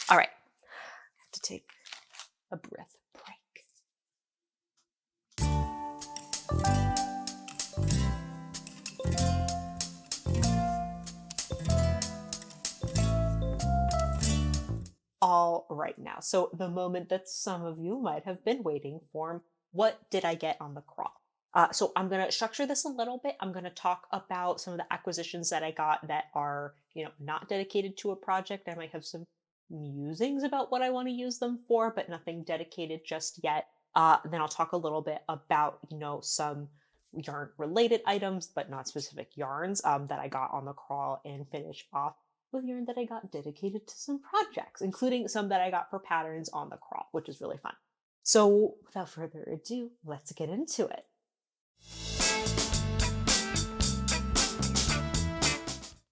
All right, I have to take a breath break. All right now, so the moment that some of you might have been waiting for, what did I get on the crawl? So I'm going to structure this a little bit. I'm going to talk about some of the acquisitions that I got that are, not dedicated to a project. I might have some musings about what I want to use them for, but nothing dedicated just yet. Then I'll talk a little bit about, some yarn related items, but not specific yarns that I got on the crawl, and finish off with yarn that I got dedicated to some projects, including some that I got for patterns on the crawl, which is really fun. So without further ado, let's get into it.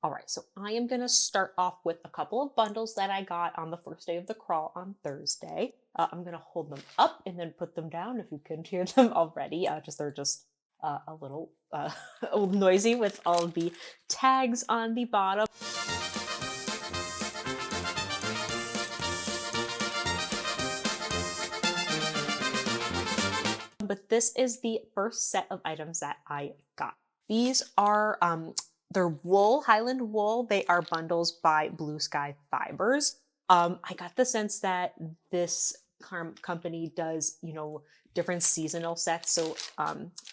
All right, so I am going to start off with a couple of bundles that I got on the first day of the crawl on Thursday. I'm going to hold them up and then put them down if you couldn't hear them already. They're just a little noisy with all of the tags on the bottom. But this is the first set of items that I got. These are they're wool, Highland wool. They are bundles by Blue Sky Fibers. I got the sense that this company does, different seasonal sets. So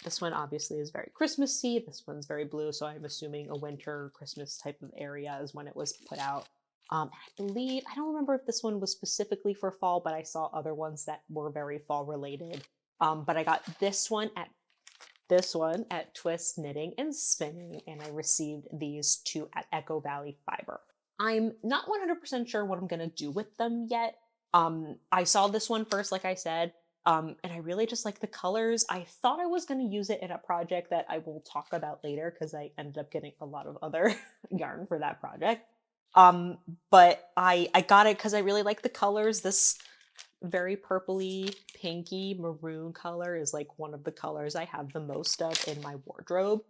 this one obviously is very Christmassy. This one's very blue. So I'm assuming a winter Christmas type of area is when it was put out. I don't remember if this one was specifically for fall, but I saw other ones that were very fall related. But I got this one at Twist Knitting and Spinning, and I received these two at Echo Valley Fiber. I'm not 100% sure what I'm going to do with them yet. I saw this one first, like I said, and I really just like the colors. I thought I was going to use it in a project that I will talk about later because I ended up getting a lot of other yarn for that project. But I got it because I really like the colors. This very purpley, pinky, maroon color is like one of the colors I have the most of in my wardrobe.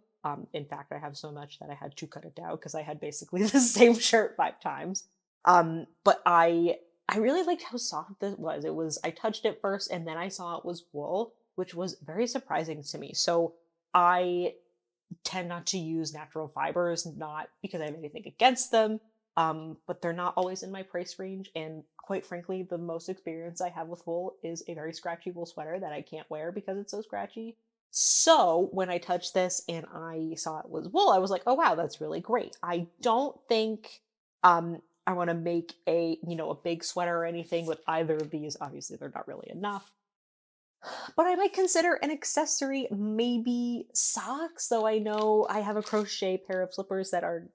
In fact, I have so much that I had to cut it down because I had basically the same shirt 5 times. But I really liked how soft this was. I touched it first and then I saw it was wool, which was very surprising to me. So I tend not to use natural fibers, not because I have anything against them, but they're not always in my price range. And quite frankly, the most experience I have with wool is a very scratchy wool sweater that I can't wear because it's so scratchy. So when I touched this and I saw it was wool, I was like, oh wow, that's really great. I don't think I want to make a big sweater or anything with either of these. Obviously, they're not really enough. But I might consider an accessory, maybe socks, though I know I have a crochet pair of slippers that are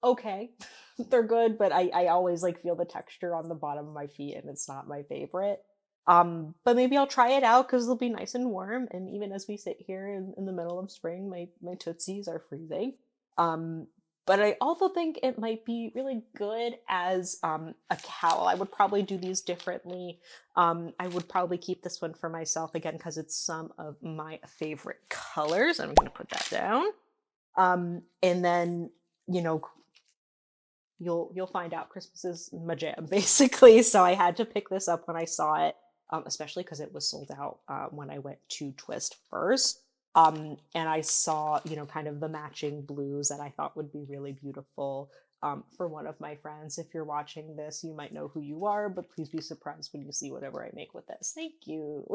okay. They're good, but I always like feel the texture on the bottom of my feet and it's not my favorite. But maybe I'll try it out because it'll be nice and warm. And even as we sit here in the middle of spring, my tootsies are freezing. But I also think it might be really good as a cowl. I would probably do these differently. I would probably keep this one for myself again because it's some of my favorite colors. I'm going to put that down. And then, you'll find out Christmas is my jam, basically. So I had to pick this up when I saw it, especially because it was sold out when I went to Twist first. And I saw, kind of the matching blues that I thought would be really beautiful for one of my friends. If you're watching this, you might know who you are, but please be surprised when you see whatever I make with this. Thank you.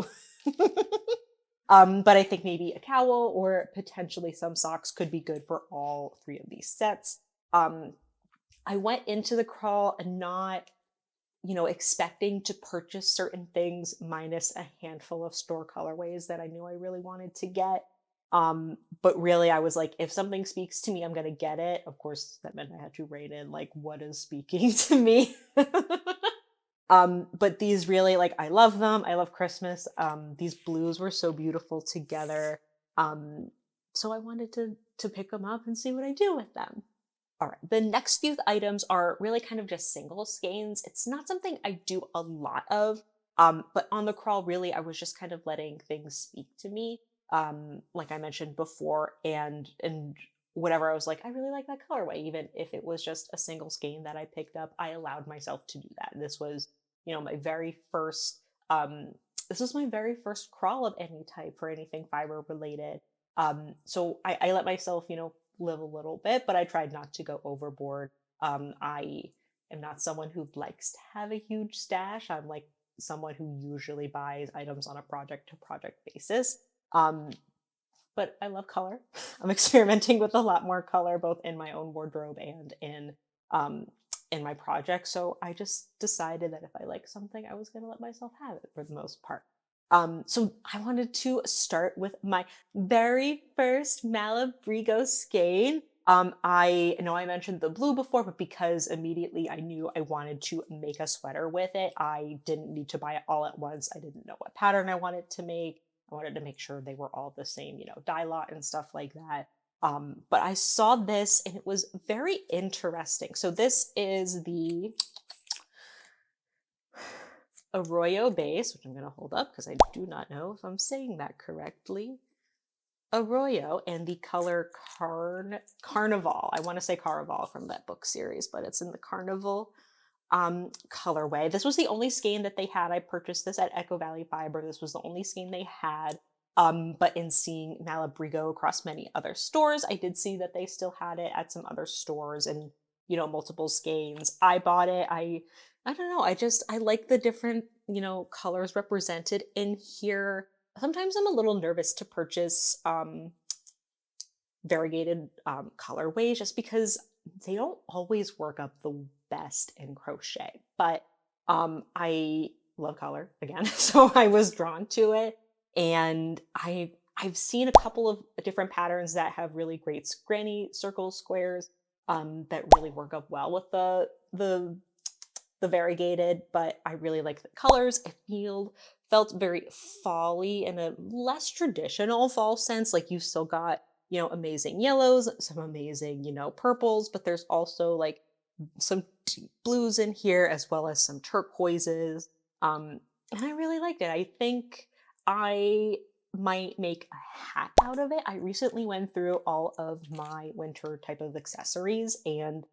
But I think maybe a cowl or potentially some socks could be good for all 3 of these sets. I went into the crawl and not, expecting to purchase certain things minus a handful of store colorways that I knew I really wanted to get. But really I was like, if something speaks to me, I'm going to get it. Of course, that meant I had to rate in like, what is speaking to me? But these really, like, I love them. I love Christmas. These blues were so beautiful together. So I wanted to pick them up and see what I do with them. All right, the next few items are really kind of just single skeins. It's not something I do a lot of, but on the crawl, really, I was just kind of letting things speak to me, like I mentioned before. And whenever I was like, I really like that colorway, even if it was just a single skein that I picked up, I allowed myself to do that. This was, my very first, this was my very first crawl of any type for anything fiber related. So I let myself, live a little bit, but I tried not to go overboard. I am not someone who likes to have a huge stash. I'm like someone who usually buys items on a project to project basis. But I love color. I'm experimenting with a lot more color, both in my own wardrobe and um, in my project. So I just decided that if I like something, I was going to let myself have it for the most part. So I wanted to start with my very first Malabrigo skein. I know I mentioned the blue before, but because immediately I knew I wanted to make a sweater with it, I didn't need to buy it all at once. I didn't know what pattern I wanted to make. I wanted to make sure they were all the same, dye lot and stuff like that. But I saw this and it was very interesting. So this is the Arroyo base, which I'm going to hold up because I do not know if I'm saying that correctly. Arroyo, and the color Carnival. I want to say Carnival from that book series, but it's in the Carnival colorway. This was the only skein that they had. I purchased this at Echo Valley Fiber. This was the only skein they had. But in seeing Malabrigo across many other stores, I did see that they still had it at some other stores and, multiple skeins. I bought it. I don't know. I like the different, colors represented in here. Sometimes I'm a little nervous to purchase variegated colorways just because they don't always work up the best in crochet. But I love color again, so I was drawn to it, and I've seen a couple of different patterns that have really great granny circles, squares that really work up well with the variegated, but I really like the colors. It felt very fall-y in a less traditional fall sense. Like you still got, amazing yellows, some amazing, purples, but there's also like some deep blues in here as well as some turquoises. And I really liked it. I think I might make a hat out of it. I recently went through all of my winter type of accessories and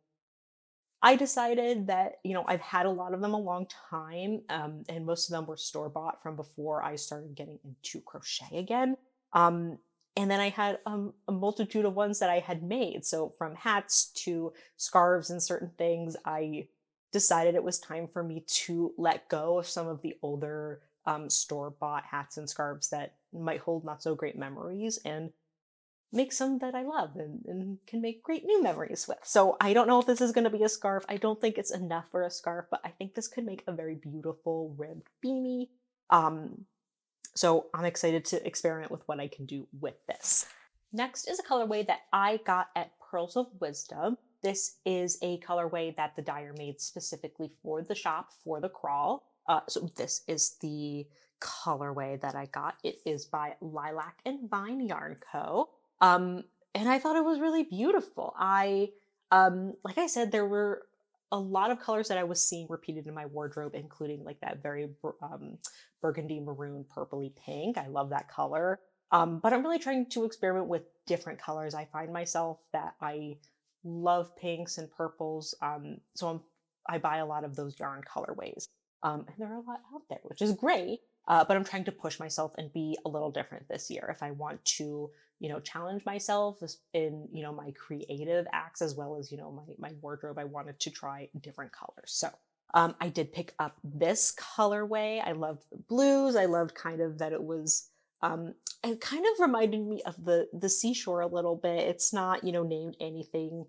I decided that, I've had a lot of them a long time, and most of them were store-bought from before I started getting into crochet again. And then I had a multitude of ones that I had made. So from hats to scarves and certain things, I decided it was time for me to let go of some of the older store-bought hats and scarves that might hold not so great memories and make some that I love and can make great new memories with. So I don't know if this is going to be a scarf. I don't think it's enough for a scarf, but I think this could make a very beautiful ribbed beanie. So I'm excited to experiment with what I can do with this. Next is a colorway that I got at Pearls of Wisdom. This is a colorway that the dyer made specifically for the shop, for the crawl. So this is the colorway that I got. It is by Lilac and Vine Yarn Co. And I thought it was really beautiful. Like I said, there were a lot of colors that I was seeing repeated in my wardrobe, including like that very burgundy maroon purpley pink. I love that color. But I'm really trying to experiment with different colors. I find myself that I love pinks and purples. So I buy a lot of those yarn colorways. And there are a lot out there, which is great. But I'm trying to push myself and be a little different this year if I want to, challenge myself in, my creative acts as well as, my wardrobe. I wanted to try different colors. So I did pick up this colorway. I loved the blues. I loved kind of that it was, it kind of reminded me of the seashore a little bit. It's not, named anything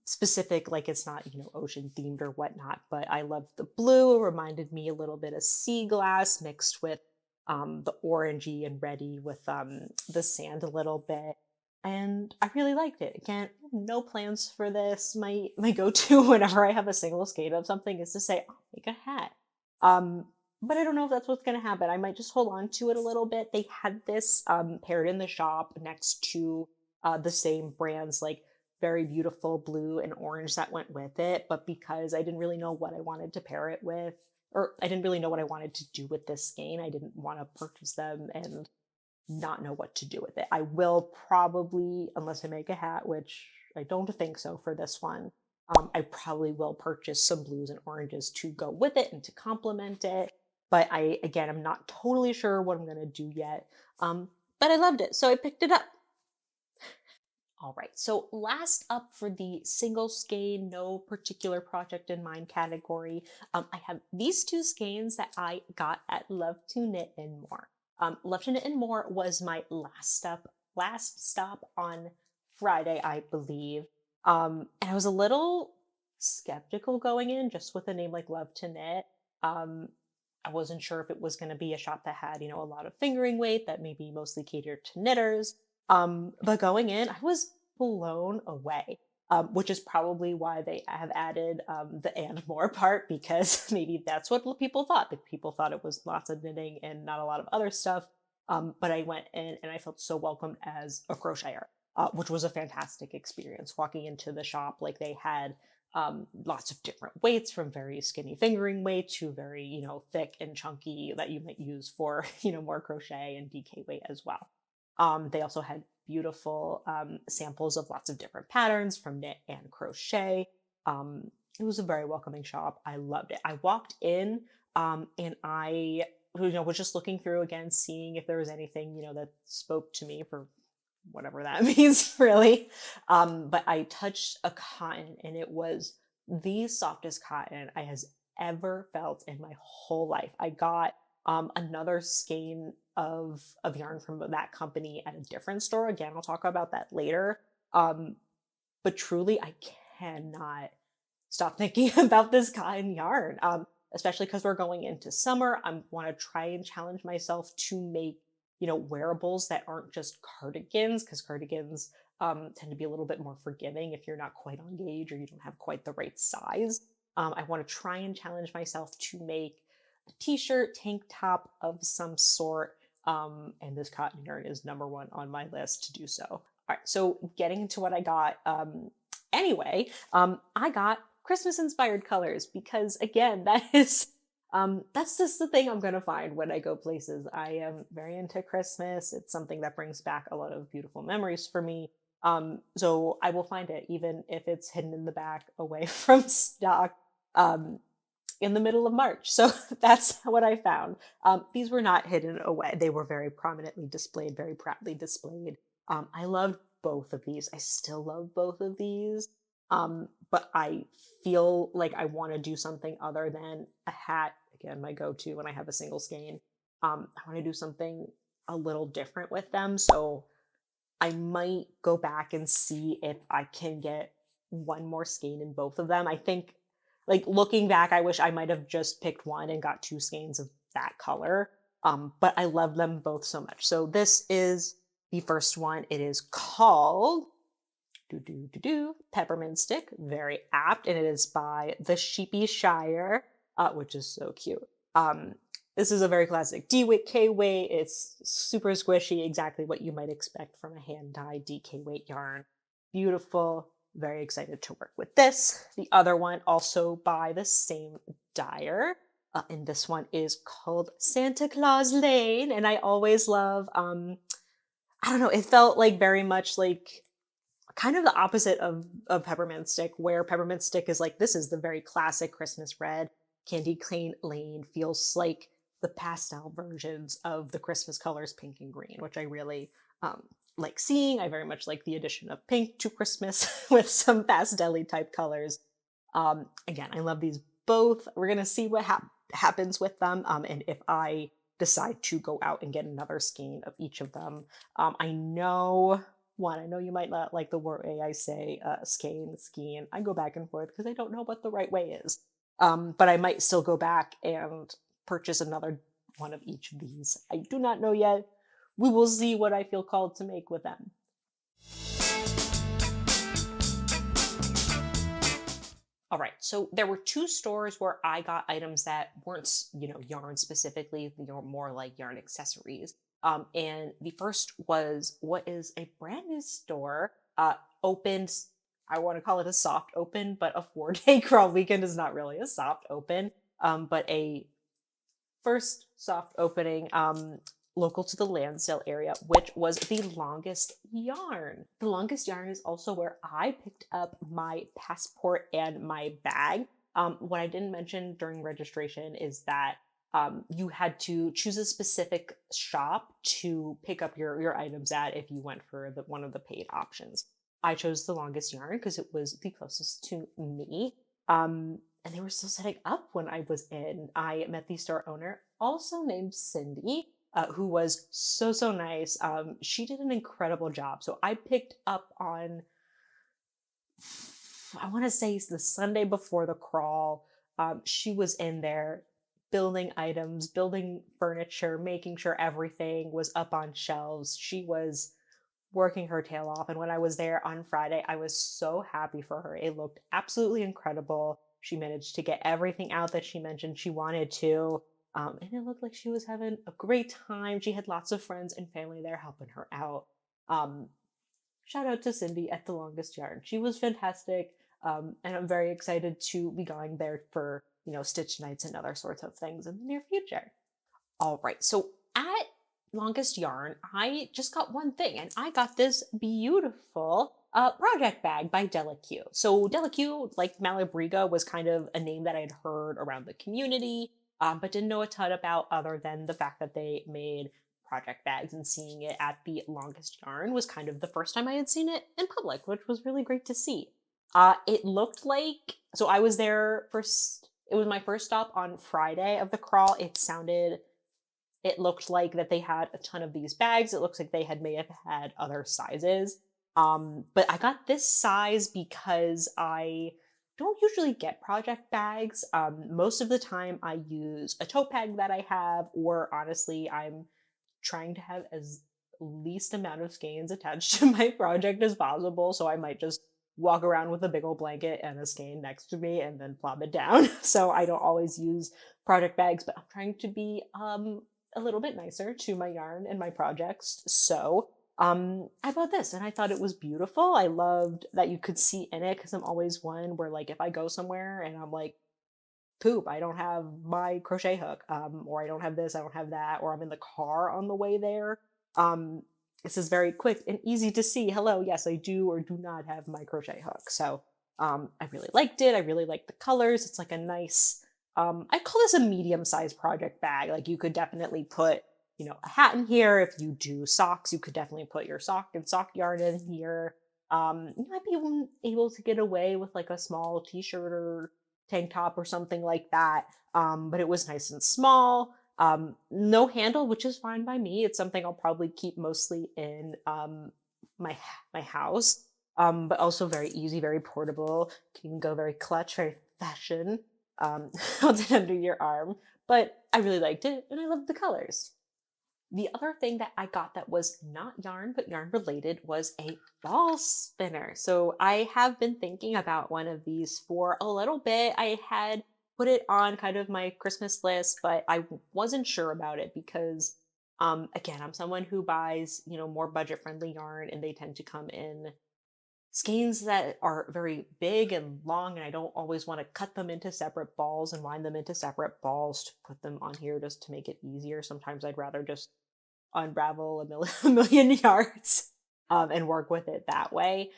specific, like it's not, ocean themed or whatnot, but I loved the blue. It reminded me a little bit of sea glass mixed with the orangey and reddy with the sand a little bit. And I really liked it. Again, no plans for this. My go-to whenever I have a single skate of something is to say, I'll make a hat. But I don't know if that's what's going to happen. I might just hold on to it a little bit. They had this paired in the shop next to the same brands, like very beautiful blue and orange that went with it. But because I didn't really know what I wanted to pair it with, or I didn't really know what I wanted to do with this skein, I didn't want to purchase them and not know what to do with it. I will probably, unless I make a hat, which I don't think so for this one, I probably will purchase some blues and oranges to go with it and to complement it. But again, I'm not totally sure what I'm going to do yet. But I loved it, so I picked it up. All right, so last up for the single skein, no particular project in mind category, I have these two skeins that I got at Luv2Knit More. Luv2Knit More was my last stop on Friday, I believe. And I was a little skeptical going in just with a name like Luv2Knit. I wasn't sure if it was going to be a shop that had, a lot of fingering weight that maybe mostly catered to knitters. But going in, I was blown away, which is probably why they have added the and more part, because maybe that's what people thought. That people thought it was lots of knitting and not a lot of other stuff. But I went in and I felt so welcomed as a crocheter, which was a fantastic experience. Walking into the shop, like they had lots of different weights, from very skinny fingering weight to very, thick and chunky that you might use for, more crochet and DK weight as well. They also had beautiful samples of lots of different patterns from knit and crochet. It was a very welcoming shop. I loved it. I walked in and I was just looking through again, seeing if there was anything, that spoke to me, for whatever that means, really. But I touched a cotton and it was the softest cotton I has ever felt in my whole life. I got another skein of yarn from that company at a different store. Again, I'll talk about that later. But truly, I cannot stop thinking about this cotton yarn, especially because we're going into summer. I want to try and challenge myself to make, wearables that aren't just cardigans, because cardigans tend to be a little bit more forgiving if you're not quite on gauge or you don't have quite the right size. I want to try and challenge myself to make a t-shirt, tank top of some sort. And this cotton yarn is number one on my list to do so. All right, so getting into what I got. Anyway, I got Christmas inspired colors, because again, that's just the thing I'm going to find when I go places. I am very into Christmas. It's something that brings back a lot of beautiful memories for me. So I will find it, even if it's hidden in the back away from stock, in the middle of March. So that's what I found. These were not hidden away. They were very prominently displayed, very proudly displayed. I loved both of these. I still love both of these. But I feel like I want to do something other than a hat. Again, my go-to when I have a single skein. I want to do something a little different with them. So I might go back and see if I can get one more skein in both of them. I think, like, looking back, I wish I might have just picked one and got two skeins of that color. But I love them both so much. So this is the first one. It is called Peppermint Stick, very apt, and it is by the Sheepy Shire, which is so cute. This is a very classic D-weight, K-weight. It's super squishy, exactly what you might expect from a hand-dyed DK weight yarn. Beautiful, very excited to work with this. The other one, also by the same dyer, and this one is called Santa Claus Lane, and I always love, I don't know, it felt like very much like kind of the opposite of Peppermint Stick, where Peppermint Stick is like, this is the very classic Christmas red. Candy Cane Lane feels like the pastel versions of the Christmas colors pink and green, which I really like seeing. I very much like the addition of pink to Christmas with some pastel-y type colors. Again, I love these both. We're going to see what happens with them, and if I decide to go out and get another skein of each of them. I know you might not like the way I say skein. I go back and forth because I don't know what the right way is. But I might still go back and purchase another one of each of these. I do not know yet. We will see what I feel called to make with them. All right, so there were two stores where I got items that weren't, yarn specifically, more like yarn accessories. And the first was what is a brand new store, opened. I want to call it a soft open, but a 4-day crawl weekend is not really a soft open, but a first soft opening local to the land sale area, which was the longest yarn. The longest yarn is also where I picked up my passport and my bag. What I didn't mention during registration is that you had to choose a specific shop to pick up your items at if you went for one of the paid options. I chose the longest yarn because it was the closest to me. And they were still setting up when I was in. I met the store owner, also named Cindy, who was so nice. She did an incredible job. So I picked up on, I want to say the Sunday before the crawl. She was in there building items, building furniture, making sure everything was up on shelves. She was working her tail off. And when I was there on Friday, I was so happy for her. It looked absolutely incredible. She managed to get everything out that she mentioned she wanted to. And it looked like she was having a great time. She had lots of friends and family there helping her out. Shout out to Cindy at The Longest Yarn. She was fantastic. And I'm very excited to be going there for, stitch nights and other sorts of things in the near future. All right. So at Longest Yarn, I just got one thing, and I got this beautiful project bag by Delaque. So Delaque, like Malabriga, was kind of a name that I'd heard around the community, but didn't know a ton about other than the fact that they made project bags, and seeing it at the Longest Yarn was kind of the first time I had seen it in public, which was really great to see. It looked like, so I was there first, it was my first stop on Friday of the crawl. It looked like that they had a ton of these bags. It looks like they may have had other sizes. But I got this size because I don't usually get project bags. Most of the time I use a tote bag that I have, or honestly, I'm trying to have as least amount of skeins attached to my project as possible. So I might just walk around with a big old blanket and a skein next to me and then plop it down. So I don't always use project bags, but I'm trying to be a little bit nicer to my yarn and my projects. So I bought this and I thought it was beautiful. I loved that you could see in it, because I'm always one where, like, if I go somewhere and I'm like, poop, I don't have my crochet hook, or I don't have this, I don't have that, or I'm in the car on the way there. This is very quick and easy to see. Hello, yes, I do or do not have my crochet hook. So I really liked it. I really liked the colors. It's like a nice, I call this a medium-sized project bag. Like, you could definitely put, a hat in here. If you do socks, you could definitely put your sock and sock yarn in here. You might be able to get away with like a small t-shirt or tank top or something like that. But it was nice and small. No handle, which is fine by me. It's something I'll probably keep mostly in my house. But also very easy, very portable. Can go very clutch, very fashion. Hold it under your arm. But I really liked it, and I loved the colors. The other thing that I got that was not yarn, but yarn related, was a ball spinner. So I have been thinking about one of these for a little bit. I had put it on kind of my Christmas list, but I wasn't sure about it because, again, I'm someone who buys, more budget friendly yarn, and they tend to come in skeins that are very big and long, and I don't always want to cut them into separate balls and wind them into separate balls to put them on here just to make it easier. Sometimes I'd rather just unravel a million yards and work with it that way.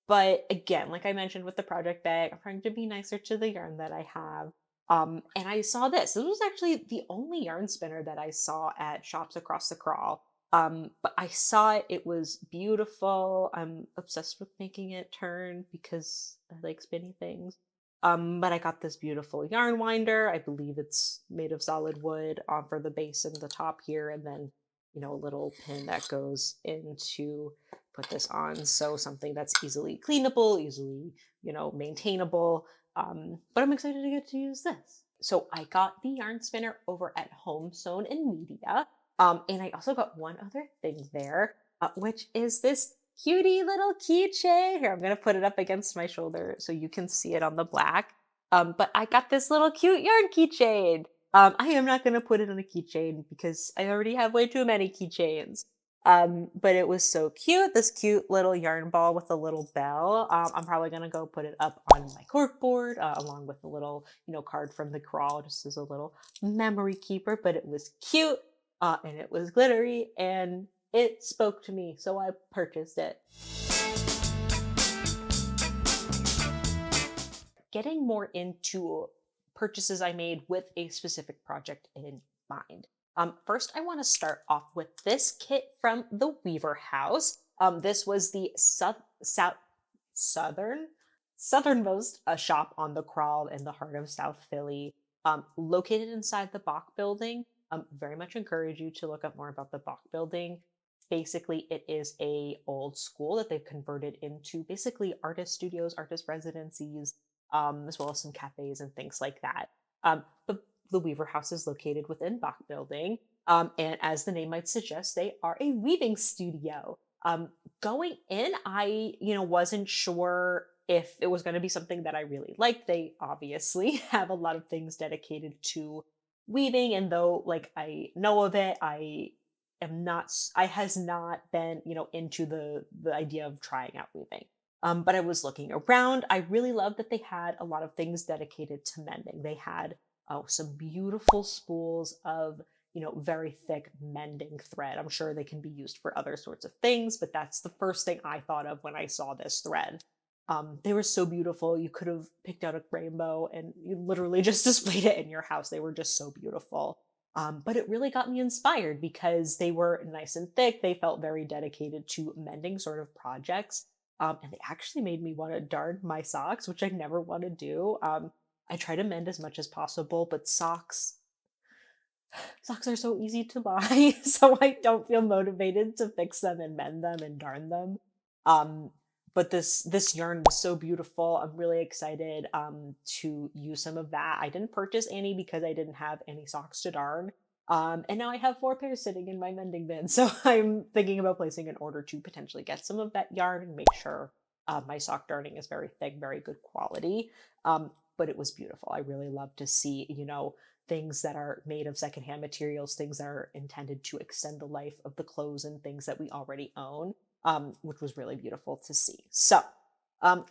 But again, like I mentioned with the project bag, I'm trying to be nicer to the yarn that I have. And I saw this. This was actually the only yarn spinner that I saw at shops across the crawl. But I saw it. It was beautiful. I'm obsessed with making it turn because I like spinny things. But I got this beautiful yarn winder. I believe it's made of solid wood for the base and the top here, and then a little pin that goes in to put this on. So something that's easily cleanable, easily, maintainable. But I'm excited to get to use this. So I got the yarn spinner over at Homesewn in Media. And I also got one other thing there, which is this cutie little keychain. Here, I'm going to put it up against my shoulder so you can see it on the black. But I got this little cute yarn keychain. I am not going to put it on a keychain because I already have way too many keychains. But it was so cute. This cute little yarn ball with a little bell. I'm probably going to go put it up on my corkboard along with a little, card from the crawl, just as a little memory keeper. But it was cute. and it was glittery and it spoke to me, so I purchased it. Getting more into purchases I made with a specific project in mind. First, I want to start off with this kit from the Weaver House. This was the southern southernmost shop on the crawl in the heart of South Philly, located inside the Bach building. Very much encourage you to look up more about the Bach building. Basically, it is a old school that they've converted into basically artist studios, artist residencies, as well as some cafes and things like that. The Weaver House is located within Bach building, and as the name might suggest, they are a weaving studio. Going in, I wasn't sure if it was going to be something that I really liked. They obviously have a lot of things dedicated to weaving, and though like I know of it, I has not been into the idea of trying out weaving. But I was looking around. I really loved that they had a lot of things dedicated to mending. They had some beautiful spools of very thick mending thread. I'm sure they can be used for other sorts of things, but that's the first thing I thought of when I saw this thread. They were so beautiful. You could have picked out a rainbow and you literally just displayed it in your house. They were just so beautiful. But it really got me inspired because they were nice and thick. They felt very dedicated to mending sort of projects. And they actually made me want to darn my socks, which I never want to do. I try to mend as much as possible, but socks are so easy to buy, so I don't feel motivated to fix them and mend them and darn them. Um, but this yarn was so beautiful. I'm really excited to use some of that. I didn't purchase any because I didn't have any socks to darn. And now I have 4 pairs sitting in my mending bin, so I'm thinking about placing an order to potentially get some of that yarn and make sure my sock darning is very thick, very good quality. But it was beautiful. I really love to see, things that are made of secondhand materials, things that are intended to extend the life of the clothes and things that we already own, which was really beautiful to see. So,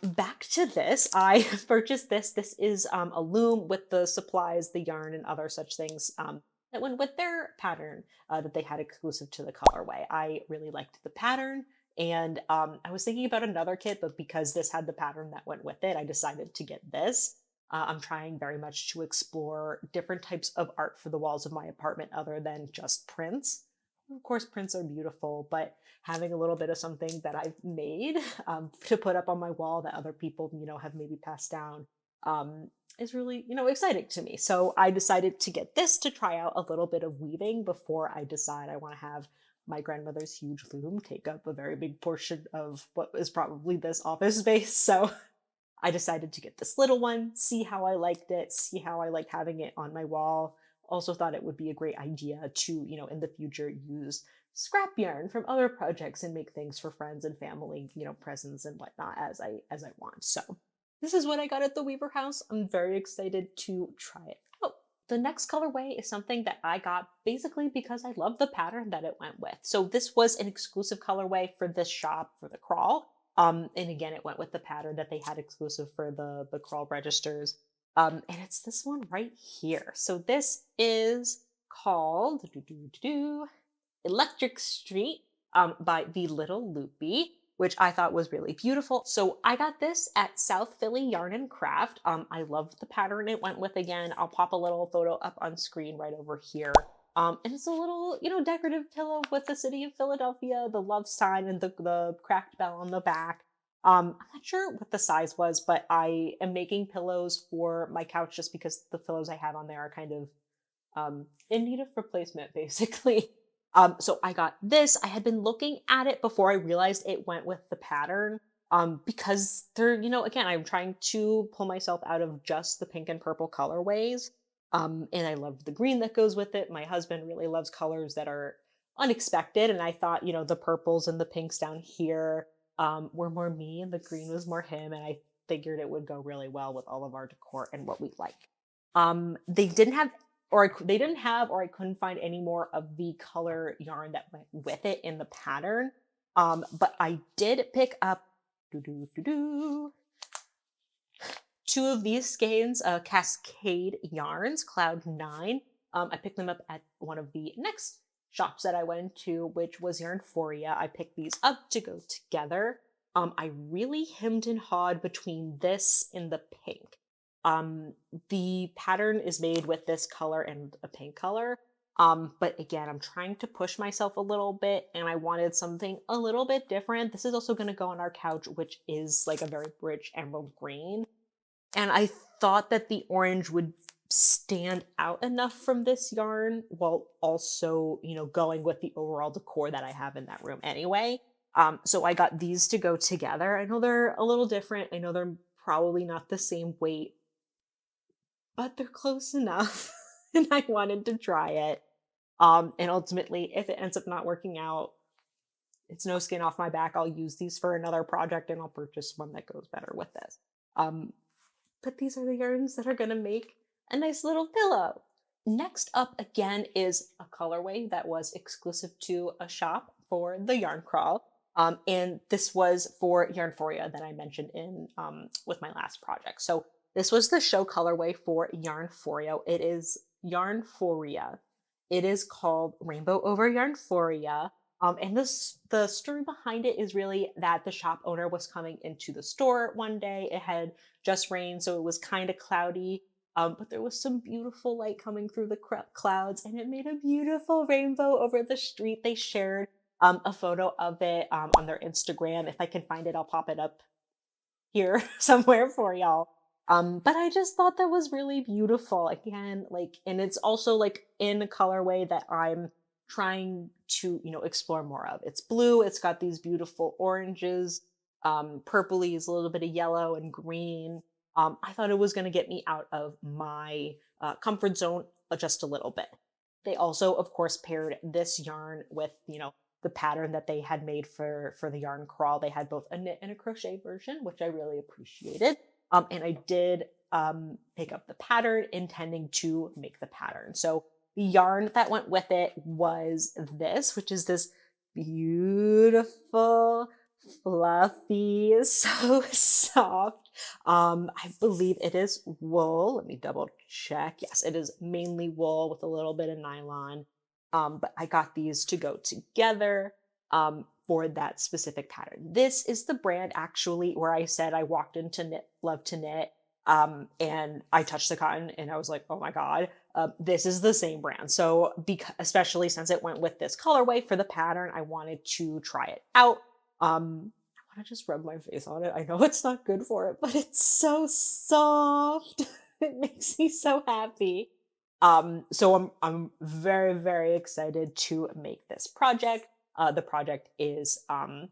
back to this, I purchased this. This is a loom with the supplies, the yarn, and other such things that went with their pattern that they had exclusive to the colorway. I really liked the pattern. And I was thinking about another kit, but because this had the pattern that went with it, I decided to get this. I'm trying very much to explore different types of art for the walls of my apartment other than just prints. Of course, prints are beautiful, but having a little bit of something that I've made to put up on my wall that other people, have maybe passed down is really, exciting to me. So I decided to get this to try out a little bit of weaving before I decide I want to have my grandmother's huge loom take up a very big portion of what is probably this office space. So I decided to get this little one, see how I liked it, see how I liked having it on my wall. Also thought it would be a great idea to, in the future use scrap yarn from other projects and make things for friends and family, presents and whatnot as I want. So this is what I got at the Weaver House. I'm very excited to try it out. The next colorway is something that I got basically because I love the pattern that it went with. So this was an exclusive colorway for this shop for the crawl. And again, it went with the pattern that they had exclusive for the crawl registers. And it's this one right here. So this is called Electric Street by The Little Loopy, which I thought was really beautiful. So I got this at South Philly Yarn and Craft. I loved the pattern it went with. Again, I'll pop a little photo up on screen right over here. And it's a little, decorative pillow with the city of Philadelphia, the love sign, and the cracked bell on the back. I'm not sure what the size was, but I am making pillows for my couch just because the pillows I have on there are kind of in need of replacement, basically. So I got this. I had been looking at it before I realized it went with the pattern. Because they're, again, I'm trying to pull myself out of just the pink and purple colorways. And I love the green that goes with it. My husband really loves colors that are unexpected. And I thought, the purples and the pinks down here were more me and the green was more him. And I figured it would go really well with all of our decor and what we like. They didn't have, or I couldn't find any more of the color yarn that went with it in the pattern. But I did pick up two of these skeins, Cascade Yarns, Cloud 9. I picked them up at one of the next shops that I went to, which was Yarnphoria. I picked these up to go together. I really hemmed and hawed between this and the pink. The pattern is made with this color and a pink color. But again, I'm trying to push myself a little bit and I wanted something a little bit different. This is also going to go on our couch, which is like a very rich emerald green. And I thought that the orange would stand out enough from this yarn while also, going with the overall decor that I have in that room anyway. So I got these to go together. I know they're a little different. I know they're probably not the same weight, but they're close enough. And I wanted to try it. And ultimately, if it ends up not working out, it's no skin off my back. I'll use these for another project and I'll purchase one that goes better with this. But these are the yarns that are going to make a nice little pillow. Next up again is a colorway that was exclusive to a shop for the yarn crawl. And this was for Yarnphoria that I mentioned in with my last project. So this was the show colorway for Yarnphoria. It is Yarnphoria. It is called Rainbow Over Yarnphoria. And the story behind it is really that the shop owner was coming into the store one day. It had just rained, so it was kind of cloudy. But there was some beautiful light coming through the clouds, and it made a beautiful rainbow over the street. They shared a photo of it on their Instagram. If I can find it, I'll pop it up here somewhere for y'all. But I just thought that was really beautiful. Again, and it's also in a colorway that I'm trying to, explore more of. It's blue, it's got these beautiful oranges, purplies, a little bit of yellow and green. I thought it was going to get me out of my comfort zone just a little bit. They also, of course, paired this yarn with, the pattern that they had made for the yarn crawl. They had both a knit and a crochet version, which I really appreciated. And I did pick up the pattern intending to make the pattern. So the yarn that went with it was this, which is this beautiful, fluffy, so soft. I believe it is wool. Let me double check. Yes, it is mainly wool with a little bit of nylon. But I got these to go together for that specific pattern. This is the brand actually where I said I walked into Luv2Knit and I touched the cotton and I was like, oh my God, this is the same brand. So especially since it went with this colorway for the pattern, I wanted to try it out. I want to just rub my face on it. I know it's not good for it, but it's so soft. It makes me so happy. So I'm very, very excited to make this project. The project is a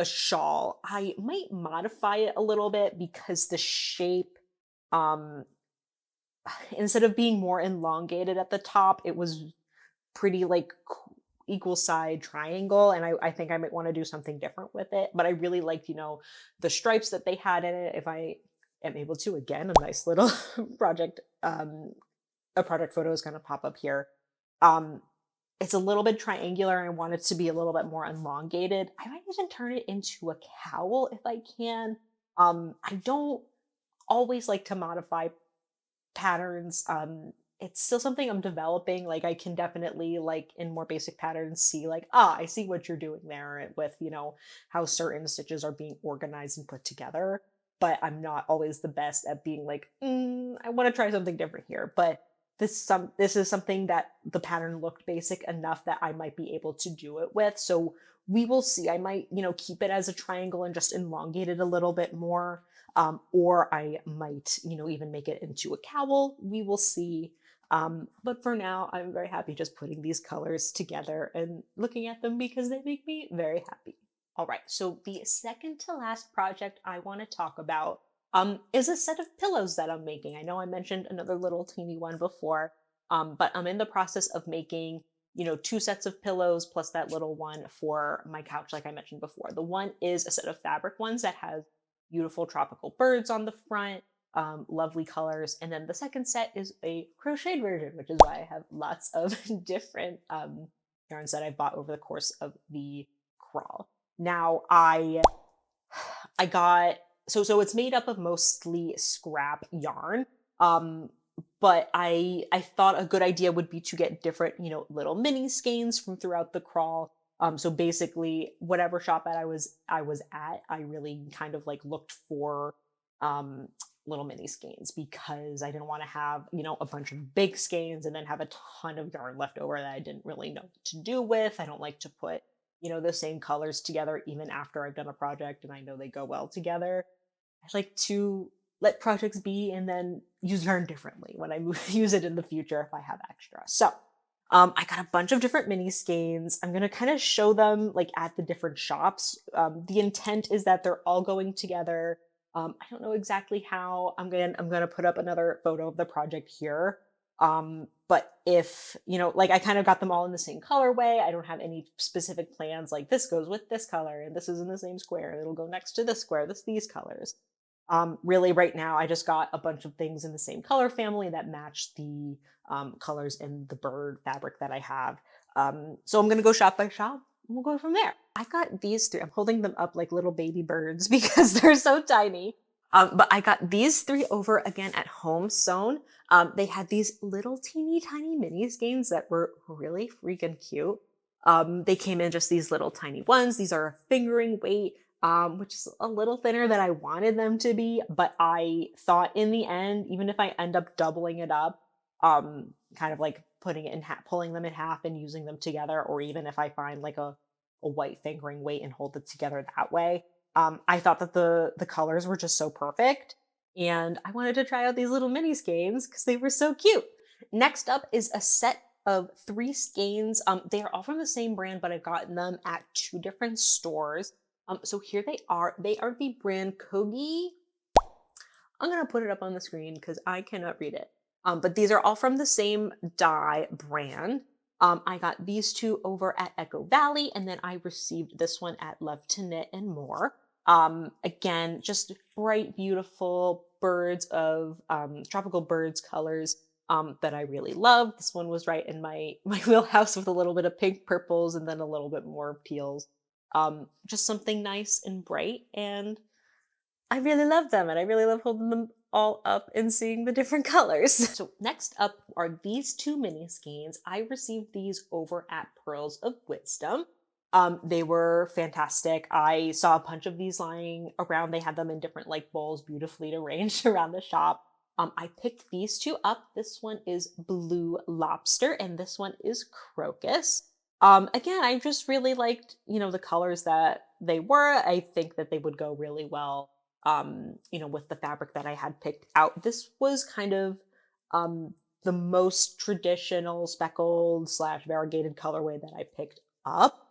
shawl. I might modify it a little bit because the shape, instead of being more elongated at the top, it was pretty equal side triangle, and I think I might want to do something different with it. But I really liked, the stripes that they had in it. If I am able to, again, a nice little project, a project photo is going to pop up here. It's a little bit triangular. I want it to be a little bit more elongated. I might even turn it into a cowl if I can. I don't always like to modify patterns. It's still something I'm developing. I can definitely in more basic patterns see I see what you're doing there with, how certain stitches are being organized and put together. But I'm not always the best at being I want to try something different here. But this is something that the pattern looked basic enough that I might be able to do it with. So we will see. I might, keep it as a triangle and just elongate it a little bit more. Or I might, even make it into a cowl. We will see. But for now, I'm very happy just putting these colors together and looking at them because they make me very happy. All right, so the second to last project I want to talk about is a set of pillows that I'm making. I know I mentioned another little teeny one before, but I'm in the process of making, 2 sets of pillows plus that little one for my couch, like I mentioned before. The one is a set of fabric ones that has beautiful tropical birds on the front, lovely colors. And then the second set is a crocheted version, which is why I have lots of different yarns that I bought over the course of the crawl. Now I got, so it's made up of mostly scrap yarn, but I thought a good idea would be to get different, little mini skeins from throughout the crawl. So basically, whatever shop that I was at, I really kind of like looked for um, little mini skeins because I didn't want to have a bunch of big skeins and then have a ton of yarn left over that I didn't really know what to do with. I don't like to put the same colors together even after I've done a project and I know they go well together. I like to let projects be and then use yarn differently when I use it in the future if I have extra. So I got a bunch of different mini skeins. I'm gonna kind of show them like at the different shops. The intent is that they're all going together. I don't know exactly how. I'm gonna put up another photo of the project here. But if like I kind of got them all in the same colorway. I don't have any specific plans like this goes with this color and this is in the same square. It'll go next to this square. These colors. Really, right now, I just got a bunch of things in the same color family that match the colors in the bird fabric that I have. So I'm going to go shop by shop and we'll go from there. I got these three. I'm holding them up like little baby birds because they're so tiny. But I got these three over again at Homesewn. They had these little teeny tiny mini skeins that were really freaking cute. They came in just these little tiny ones. These are a fingering weight, which is a little thinner than I wanted them to be. But I thought in the end, even if I end up doubling it up, kind of like putting it in half, pulling them in half and using them together, or even if I find like a white fingering weight and hold it together that way, I thought that the colors were just so perfect. And I wanted to try out these little mini skeins because they were so cute. Next up is a set of three skeins. They are all from the same brand, but I've gotten them at two different stores. So here they are. They are the brand Kogi. I'm gonna put it up on the screen because I cannot read it. But these are all from the same dye brand. I got these two over at Echo Valley, and then I received this one at Luv2Knit and More. Again, just bright, beautiful birds of tropical birds colors that I really love. This one was right in my wheelhouse with a little bit of pink purples and then a little bit more peels. Just something nice and bright, and I really love them, and I really love holding them all up and seeing the different colors. So next up are these two mini skeins. I received these over at Pearls of Wisdom. They were fantastic. I saw a bunch of these lying around. They had them in different like bowls, beautifully arranged around the shop. I picked these two up. This one is Blue Lobster, and this one is Crocus. Again, I just really liked, the colors that they were. I think that they would go really well, with the fabric that I had picked out. This was kind of the most traditional speckled / variegated colorway that I picked up.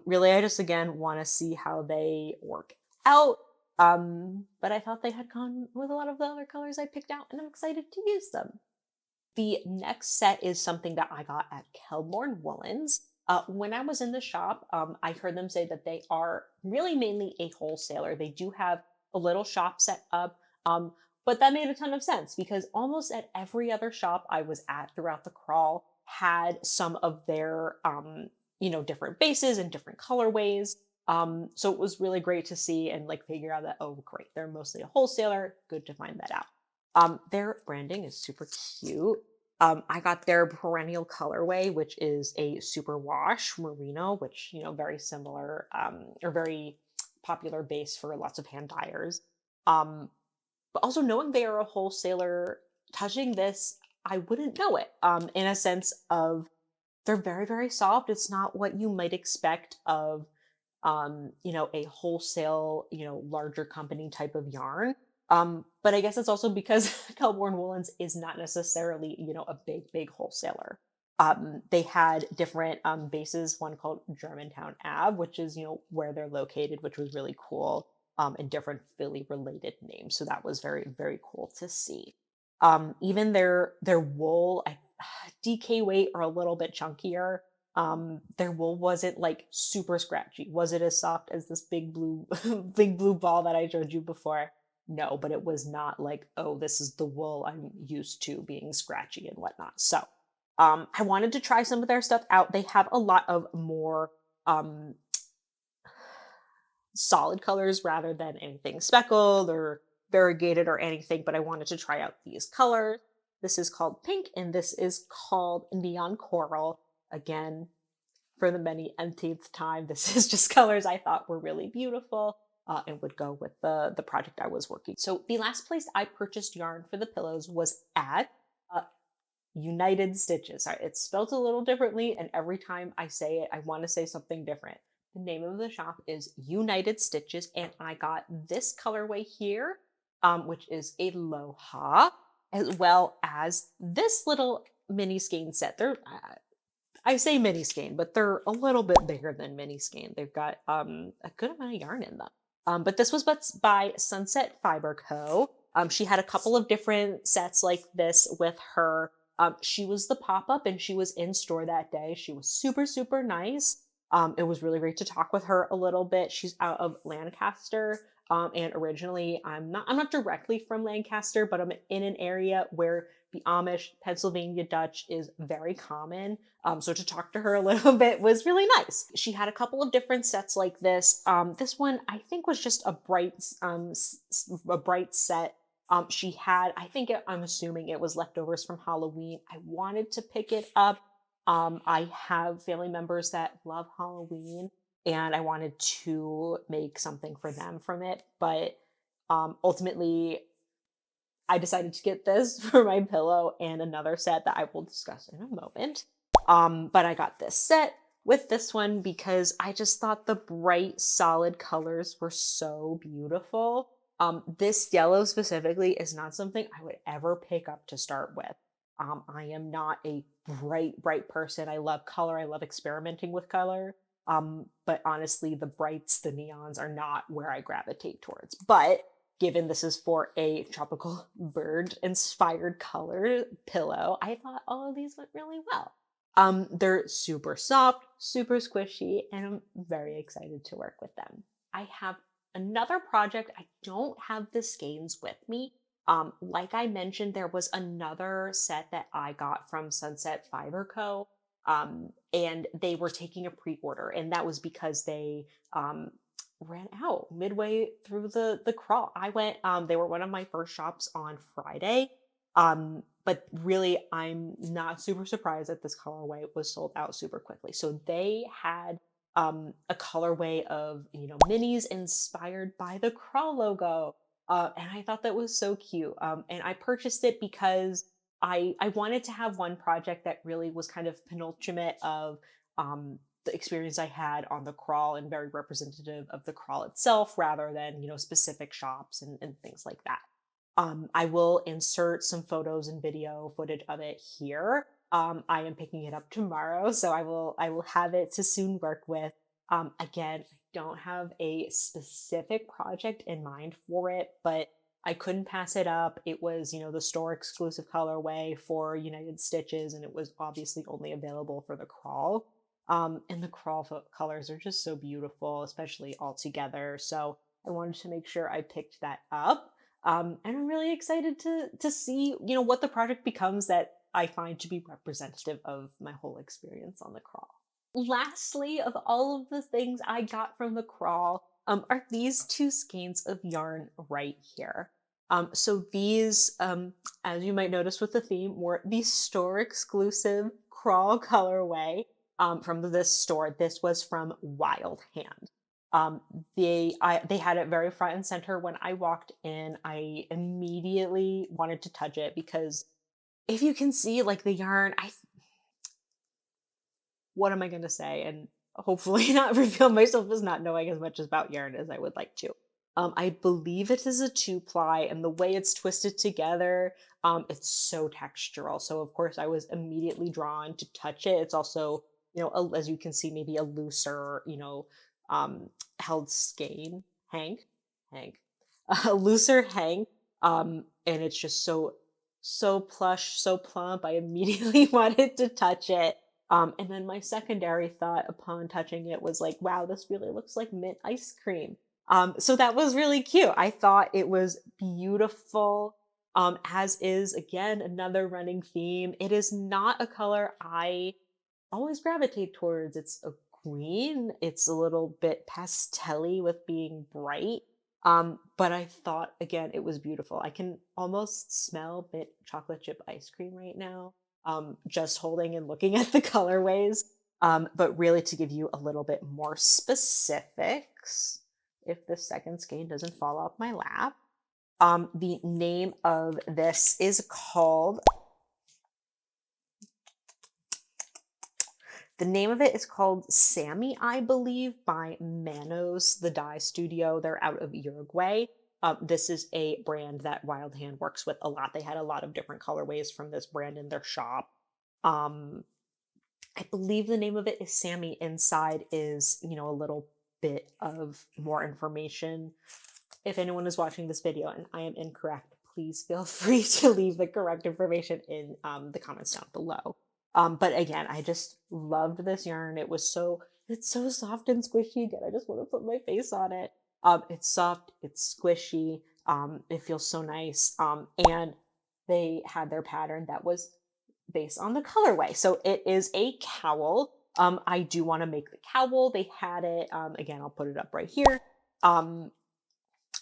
Really, I just again want to see how they work out. But I thought they had gone with a lot of the other colors I picked out, and I'm excited to use them. The next set is something that I got at Kelbourne Woolens. When I was in the shop, I heard them say that they are really mainly a wholesaler. They do have a little shop set up, but that made a ton of sense because almost at every other shop I was at throughout the crawl had some of their, different bases and different colorways. So it was really great to see and like figure out that, oh, great, they're mostly a wholesaler. Good to find that out. Their branding is super cute. I got their perennial colorway, which is a super wash merino, which, very similar, or very popular base for lots of hand dyers. But also knowing they are a wholesaler, touching this, I wouldn't know it, in a sense of they're very, very soft. It's not what you might expect of, a wholesale, larger company type of yarn. But I guess it's also because Kelbourne Woolens is not necessarily, a big, big wholesaler. They had different bases, one called Germantown Ave, which is, where they're located, which was really cool, and different Philly related names. So that was very, very cool to see. Even their wool, DK weight or a little bit chunkier. Their wool wasn't like super scratchy. Was it as soft as this big blue big blue ball that I showed you before? No, but it was not like, oh, this is the wool I'm used to being scratchy and whatnot. So I wanted to try some of their stuff out. They have a lot of more solid colors rather than anything speckled or variegated or anything, but I wanted to try out these colors. This is called Pink, and this is called Neon Coral. Again, for the many nth time, this is just colors I thought were really beautiful and would go with the project I was working. So the last place I purchased yarn for the pillows was at uh, Ewenited Stitches. It's spelled a little differently, and every time I say it, I want to say something different. The name of the shop is Ewenited Stitches, and I got this colorway here, which is Aloha, as well as this little mini skein set. I say mini skein, but they're a little bit bigger than mini skein. They've got a good amount of yarn in them. But this was by Sunset Fiber Co. She had a couple of different sets like this with her. She was the pop-up and she was in store that day. She was super, super nice. It was really great to talk with her a little bit. She's out of Lancaster. And originally I'm not directly from Lancaster, but I'm in an area where the Amish Pennsylvania Dutch is very common. So to talk to her a little bit was really nice. She had a couple of different sets like this. This one I think was just a bright set. She had, I'm assuming it was leftovers from Halloween. I wanted to pick it up. I have family members that love Halloween, and I wanted to make something for them from it. But ultimately, I decided to get this for my pillow and another set that I will discuss in a moment. But I got this set with this one because I just thought the bright, solid colors were so beautiful. This yellow specifically is not something I would ever pick up to start with. I am not a bright person. I love color. I love experimenting with color. But honestly, the brights, the neons are not where I gravitate towards. But given this is for a tropical bird inspired color pillow, I thought all of these went really well. They're super soft, super squishy, and I'm very excited to work with them. I have another project. I don't have the skeins with me. Like I mentioned, there was another set that I got from Sunset Fiber Co. And they were taking a pre-order, and that was because they ran out midway through the crawl. I went, they were one of my first shops on Friday. But really, I'm not super surprised that this colorway was sold out super quickly. So they had a colorway of, minis inspired by the crawl logo. And I thought that was so cute. And I purchased it because I wanted to have one project that really was kind of penultimate of the experience I had on the crawl and very representative of the crawl itself rather than, specific shops and things like that. I will insert some photos and video footage of it here. I am picking it up tomorrow, so I will have it to soon work with. Again, I don't have a specific project in mind for it, but I couldn't pass it up. It was, the store exclusive colorway for Ewenited Stitches, and it was obviously only available for the crawl. And the crawl colors are just so beautiful, especially all together. So I wanted to make sure I picked that up. And I'm really excited to see, what the project becomes that I find to be representative of my whole experience on the crawl. Lastly, of all of the things I got from the crawl, are these two skeins of yarn right here. So these, as you might notice with the theme, were the store exclusive crawl colorway from this store. This was from Wild Hand. They had it very front and center when I walked in. I immediately wanted to touch it because if you can see like the yarn, what am I going to say? And hopefully not reveal myself as not knowing as much about yarn as I would like to. I believe it is a 2-ply, and the way it's twisted together, it's so textural. So of course I was immediately drawn to touch it. It's also, as you can see, maybe a looser, held skein, hank, a looser hank. And it's just so plush, so plump. I immediately wanted to touch it. And then my secondary thought upon touching it was like, wow, this really looks like mint ice cream. So that was really cute. I thought it was beautiful. As is, again, another running theme. It is not a color I always gravitate towards. It's a green. It's a little bit pastel-y with being bright. But I thought, again, it was beautiful. I can almost smell mint chocolate chip ice cream right now, just holding and looking at the colorways. But really, to give you a little bit more specifics, if the second skein doesn't fall off my lap, the name of this is called, the name of it is called Sammy, I believe, by Manos, the dye studio. They're out of Uruguay. This is a brand that Wild Hand works with a lot. They had a lot of different colorways from this brand in their shop. Um, I believe the name of it is Sammy. Inside is, a little bit of more information. If anyone is watching this video and I am incorrect, please feel free to leave the correct information in the comments down below. But again, I just loved this yarn. It's so soft and squishy. Again, I just want to put my face on it. It's soft, it's squishy, it feels so nice. And they had their pattern that was based on the colorway. So it is a cowl. I do want to make the cowl. They had it. Again, I'll put it up right here.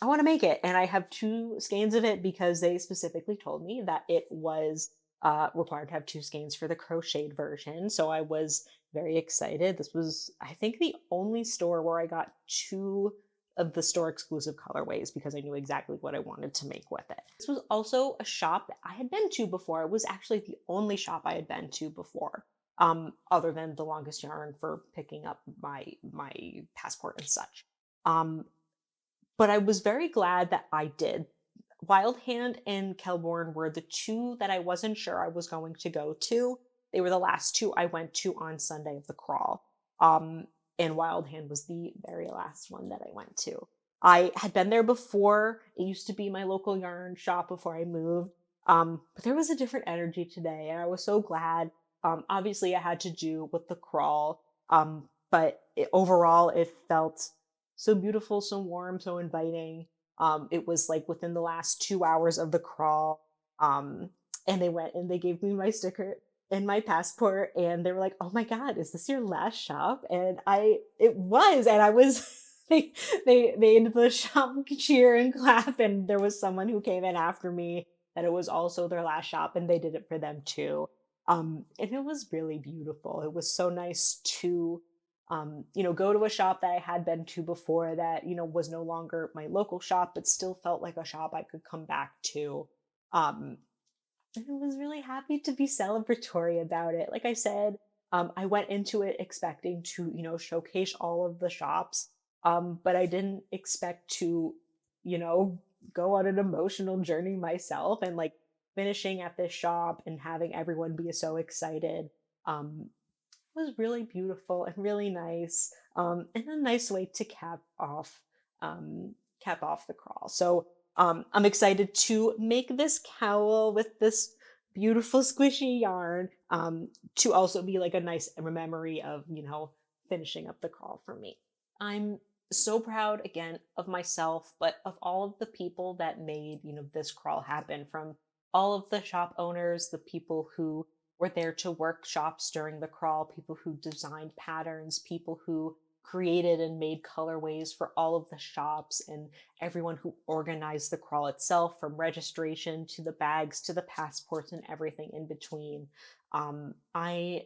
I want to make it, and I have 2 skeins of it because they specifically told me that it was required to have 2 skeins for the crocheted version. So I was very excited. This was, I think, the only store where I got 2 of the store exclusive colorways because I knew exactly what I wanted to make with it. This was also a shop that I had been to before. It was actually the only shop I had been to before, other than the Longest Yarn for picking up my passport and such. But I was very glad that I did. Wild Hand and Kelbourne were the 2 that I wasn't sure I was going to go to. They were the last 2 I went to on Sunday of the crawl. And Wild Hand was the very last one that I went to. I had been there before. It used to be my local yarn shop before I moved. But there was a different energy today, and I was so glad. Obviously, I had to do with the crawl, but overall, it felt so beautiful, so warm, so inviting. It was like within the last 2 hours of the crawl. And they went and they gave me my sticker and my passport, and they were like, "Oh my God, is this your last shop?" And it was, and I was, they made the shop cheer and clap, and there was someone who came in after me that it was also their last shop, and they did it for them too. And it was really beautiful. It was so nice to go to a shop that I had been to before that, was no longer my local shop, but still felt like a shop I could come back to. And I was really happy to be celebratory about it. Like I said, I went into it expecting to, showcase all of the shops, but I didn't expect to, go on an emotional journey myself, and like finishing at this shop and having everyone be so excited. Was really beautiful and really nice, and a nice way to cap off the crawl. So I'm excited to make this cowl with this beautiful squishy yarn, to also be like a nice memory of finishing up the crawl for me. I'm so proud again of myself, but of all of the people that made this crawl happen, from all of the shop owners, the people who were there to work shops during the crawl, people who designed patterns, people who created and made colorways for all of the shops, and everyone who organized the crawl itself, from registration to the bags to the passports and everything in between. I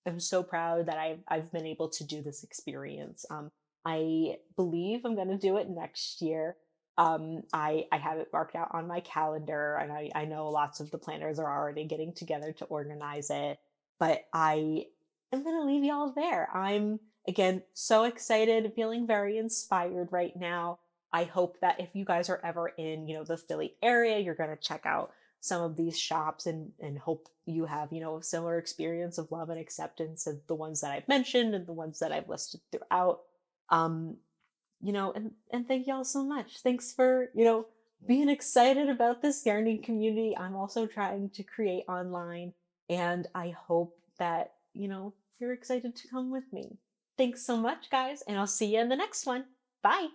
am so proud that I've been able to do this experience. I believe I'm going to do it next year. I have it marked out on my calendar, and I know lots of the planners are already getting together to organize it, but I am going to leave y'all there. I'm, again, so excited, feeling very inspired right now. I hope that if you guys are ever in, the Philly area, you're going to check out some of these shops, and hope you have, a similar experience of love and acceptance of the ones that I've mentioned and the ones that I've listed throughout. And thank y'all so much. Thanks for, being excited about this yarning community I'm also trying to create online. And I hope that, you're excited to come with me. Thanks so much, guys, and I'll see you in the next one. Bye.